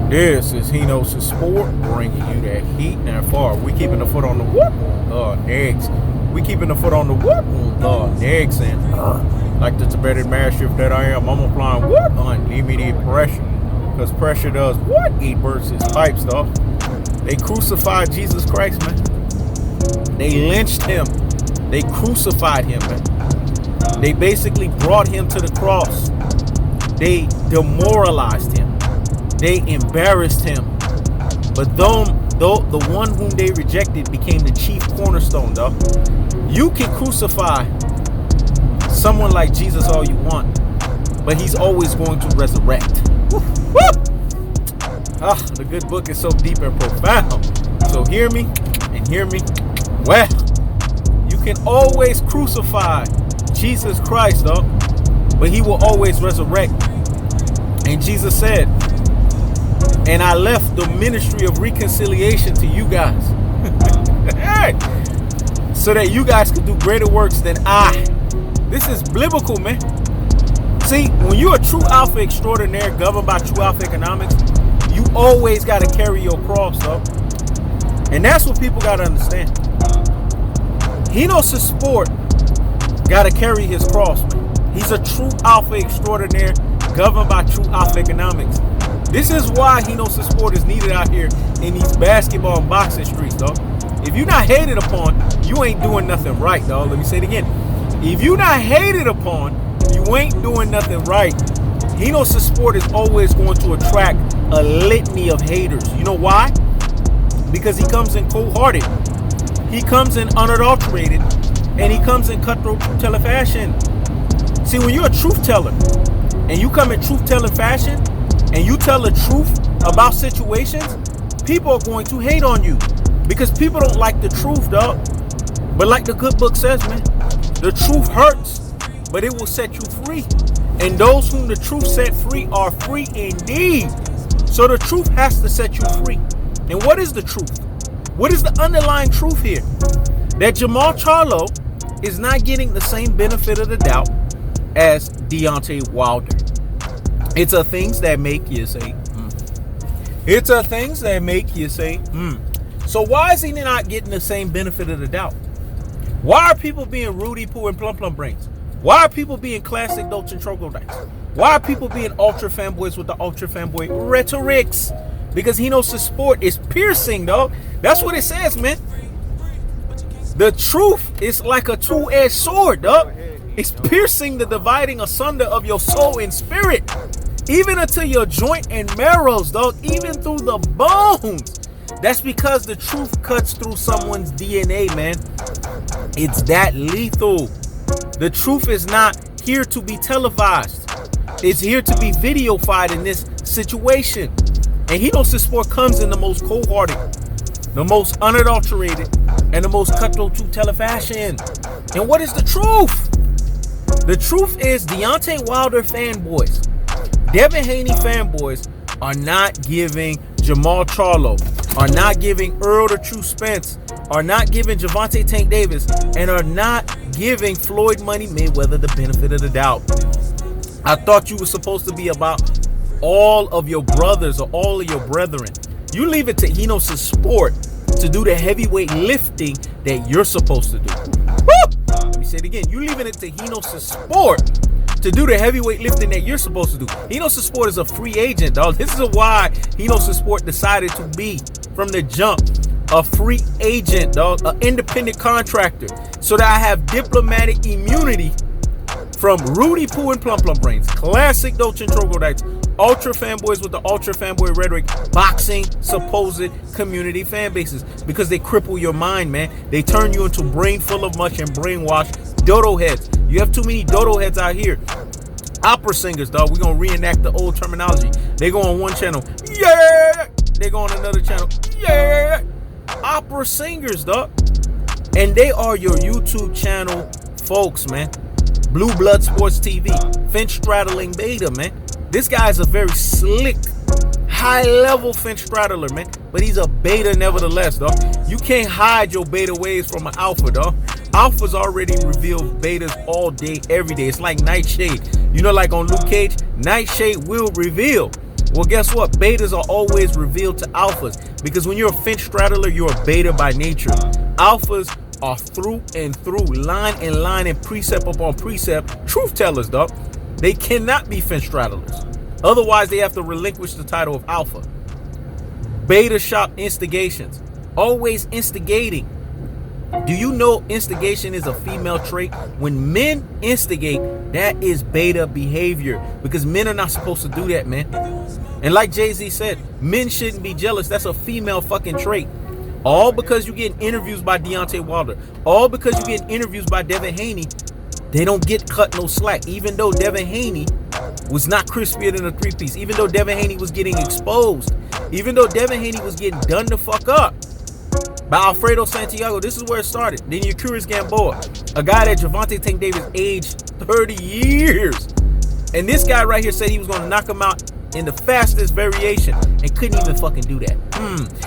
This is Hino's Sport, bringing you that heat and that far. We keeping the foot on the what? Next. We keeping the foot on the what? Next. And like the Tibetan Mastiff that I am, I'm applying what? Unlimited pressure. Because pressure does what? It bursts his pipes, dog. They crucified Jesus Christ, man. They lynched him. They crucified him, man. They basically brought him to the cross. They demoralized him. They embarrassed him. But the one whom they rejected became the chief cornerstone, though. You can crucify someone like Jesus all you want, but he's always going to resurrect. Woo, woo. The good book is so deep and profound. So hear me and hear me well. You can always crucify Jesus Christ, though, but he will always resurrect. And Jesus said, and I left the ministry of reconciliation to you guys. So that you guys could do greater works than I. This is biblical, man. See, when you're a true alpha extraordinaire governed by true alpha economics, you always got to carry your cross, though. And that's what people got to understand. Hino's Sport got to carry his cross, man. He's a true alpha extraordinaire governed by true alpha economics. This is why Hino's Sport is needed out here in these basketball and boxing streets, dog. If you're not hated upon, you ain't doing nothing right, dog. Let me say it again. If you're not hated upon, you ain't doing nothing right. Hino's Sport is always going to attract a litany of haters. You know why? Because he comes in cold-hearted. He comes in unadulterated. And he comes in cutthroat truth-teller fashion. See, when you're a truth-teller, and you come in truth-telling fashion, and you tell the truth about situations, people are going to hate on you because people don't like the truth, dog. But like the good book says, man, the truth hurts, but it will set you free. And those whom the truth set free are free indeed. So the truth has to set you free. And what is the truth? What is the underlying truth here? That Jermall Charlo is not getting the same benefit of the doubt as Deontay Wilder. It's a things that make you say, It's a things that make you say, So why is he not getting the same benefit of the doubt? Why are people being Rudy Poo and Plum Brains? Why are people being classic Dolce and Troglodytes? Why are people being ultra fanboys with the ultra fanboy rhetorics? Because Hino's Sport is piercing, dog. That's what it says, man. The truth is like a two-edged sword, dog. It's piercing the dividing asunder of your soul and spirit. Even unto your joint and marrows, dog. Even through the bones. That's because the truth cuts through someone's DNA, man. It's that lethal. The truth is not here to be televised. It's here to be videofied in this situation. And Hino's Sport comes in the most cold-hearted, the most unadulterated, and the most cutthroat truth-teller fashion. And what is the truth? The truth is Deontay Wilder fanboys, Devin Haney fanboys are not giving Jermall Charlo, are not giving Earl the True Spence, are not giving Javante Tank Davis, and are not giving Floyd Money Mayweather the benefit of the doubt. I thought you were supposed to be about all of your brothers or all of your brethren. You leave it to Hino's Sport to do the heavyweight lifting that you're supposed to do. Woo! Let me say it again. You leaving it to Hino's Sport to do the heavyweight lifting that you're supposed to do. Hino's Sport is a free agent, dog. This is why Hino's Sport decided to be, from the jump, a free agent, dog. An independent contractor. So that I have diplomatic immunity from Rudy Poo and Plum Brains, classic Dolce and Troglodytes, ultra fanboys with the ultra fanboy rhetoric, boxing supposed community fan bases, because they cripple your mind, man. They turn you into brain full of mush and brainwashed dodo heads. You have too many dodo heads out here. Opera singers, dog. We're gonna reenact the old terminology. They go on one channel, yeah. They go on another channel, yeah. Opera singers, dog. And they are your YouTube channel folks, man. Blue Blood Sports TV, fence straddling beta, man. This guy's a very slick, high-level fence straddler, man. But he's a beta nevertheless, dog. You can't hide your beta ways from an alpha, dog. Alphas already reveal betas all day, every day. It's like Nightshade. You know, like on Luke Cage, Nightshade will reveal. Well, guess what? Betas are always revealed to alphas, because when you're a finch straddler, you're a beta by nature. Alphas are through and through, line and line and precept upon precept, truth tellers, dog. They cannot be finch straddlers. Otherwise, they have to relinquish the title of alpha. Beta shop instigations. Always instigating. Do you know instigation is a female trait? When men instigate, that is beta behavior, because men are not supposed to do that, man. And like Jay-Z said, men shouldn't be jealous. That's a female fucking trait. All because you're getting interviews by Deontay Wilder. All because you're getting interviews by Devin Haney. They don't get cut no slack. Even though Devin Haney was not crispier than a three-piece. Even though Devin Haney was getting exposed. Even though Devin Haney was getting done the fuck up by Alfredo Santiago. This is where it started. Then you're Curious Gamboa, a guy that Gervonta Tank Davis aged 30 years. And this guy right here said he was going to knock him out in the fastest variation and couldn't even fucking do that.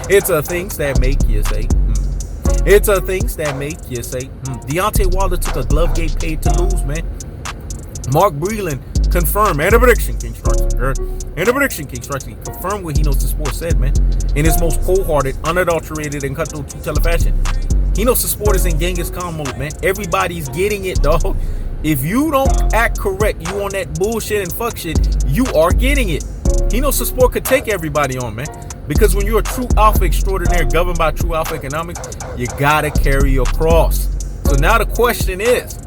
It's a things that make you say. It's a things that make you say. Deontay Wilder took a glove gate paid to lose, man. Mark Breland confirmed, and a prediction King Strikes. And a prediction King Strikes. He confirmed what He Knows the Sport said, man. In his most cold-hearted, unadulterated, and cutthroat two-teller fashion. He Knows the Sport is in Genghis Khan mode, man. Everybody's getting it, dog. If you don't act correct, you on that bullshit and fuck shit, you are getting it. He Knows the Sport could take everybody on, man. Because when you're a true alpha extraordinaire governed by true alpha economics, you gotta carry your cross. So now the question is,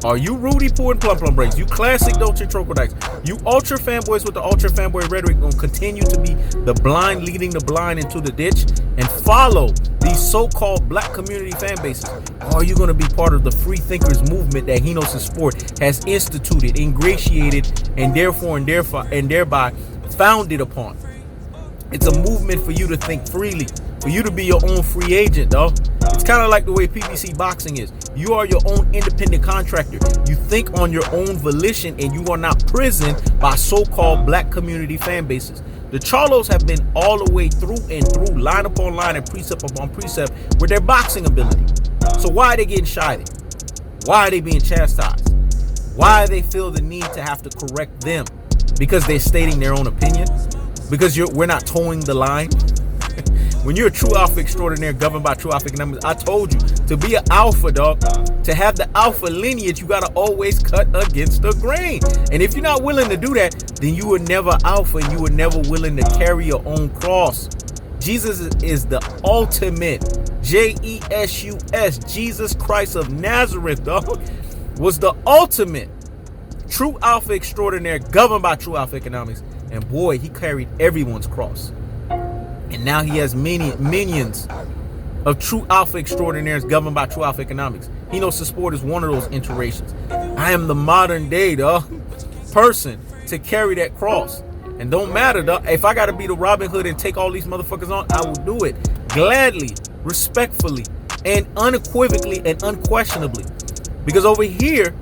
are you Rudy Poo and Plum Plum Breaks? You classic Dolce Troglodytes. You ultra fanboys with the ultra fanboy rhetoric gonna continue to be the blind leading the blind into the ditch and follow these so-called black community fan bases? Or are you gonna be part of the free thinkers movement that He Knows the Sport has instituted, ingratiated, and thereby founded upon? It's a movement for you to think freely, for you to be your own free agent, dog. It's kind of like the way PBC boxing is. You are your own independent contractor. You think on your own volition, and you are not prisoned by so-called black community fan bases. The Charlos have been all the way through and through, line upon line and precept upon precept with their boxing ability. So why are they getting shied? Why are they being chastised? Why do they feel the need to have to correct them? Because they're stating their own opinion? Because we're not towing the line? When you're a true alpha extraordinaire governed by true alpha economics, I told you, to be an alpha, dog, to have the alpha lineage, you got to always cut against the grain. And if you're not willing to do that, then you were never alpha and you were never willing to carry your own cross. Jesus is the ultimate. Jesus, Jesus Christ of Nazareth, dog, was the ultimate true alpha extraordinaire governed by true alpha economics. And boy, he carried everyone's cross. And now he has many minions of true alpha extraordinaires governed by true alpha economics. He Knows the Sport is one of those iterations. I am the modern day, dog, person to carry that cross. And don't matter, dog. If I got to be the Robin Hood and take all these motherfuckers on, I will do it gladly, respectfully, and unequivocally and unquestionably. Because over here,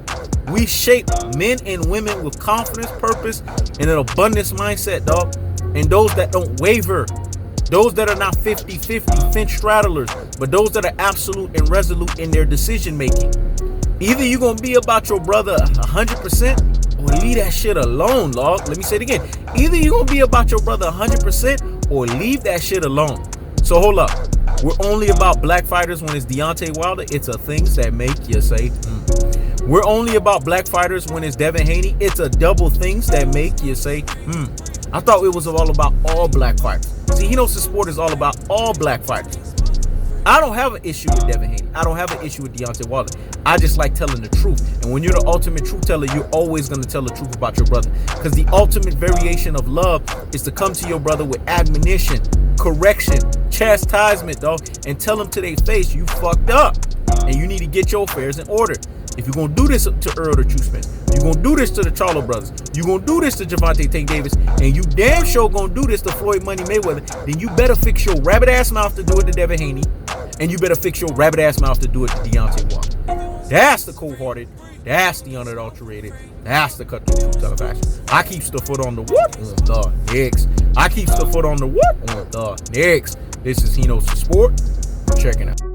we shape men and women with confidence, purpose, and an abundance mindset, dog. And those that don't waver, those that are not 50-50 finch straddlers, but those that are absolute and resolute in their decision making. Either you're going to be about your brother 100% or leave that shit alone, dog. Let me say it again. Either you're going to be about your brother 100% or leave that shit alone. So hold up. We're only about black fighters when it's Deontay Wilder. It's a things that make you say, We're only about black fighters when it's Devin Haney. It's a double things that make you say, I thought it was all about all black fighters. See, He Knows the Sport is all about all black fighters. I don't have an issue with Devin Haney. I don't have an issue with Deontay Wilder. I just like telling the truth. And when you're the ultimate truth teller, you're always going to tell the truth about your brother. Because the ultimate variation of love is to come to your brother with admonition, correction, chastisement, dog, and tell him to their face, you fucked up. And you need to get your affairs in order. If you're going to do this to Earl the True Smith, you're going to do this to the Charlo brothers, you're going to do this to Gervonta Tank Davis, and you damn sure going to do this to Floyd Money Mayweather, then you better fix your rabbit ass mouth to do it to Devin Haney, and you better fix your rabbit ass mouth to do it to Deontay Wilder. That's the cold-hearted, that's the unadulterated, that's the cut-through truth teller fashion. I keeps the foot on the what? The next. I keeps the foot on the what? The next. This is He Knows the Sport. Check it out.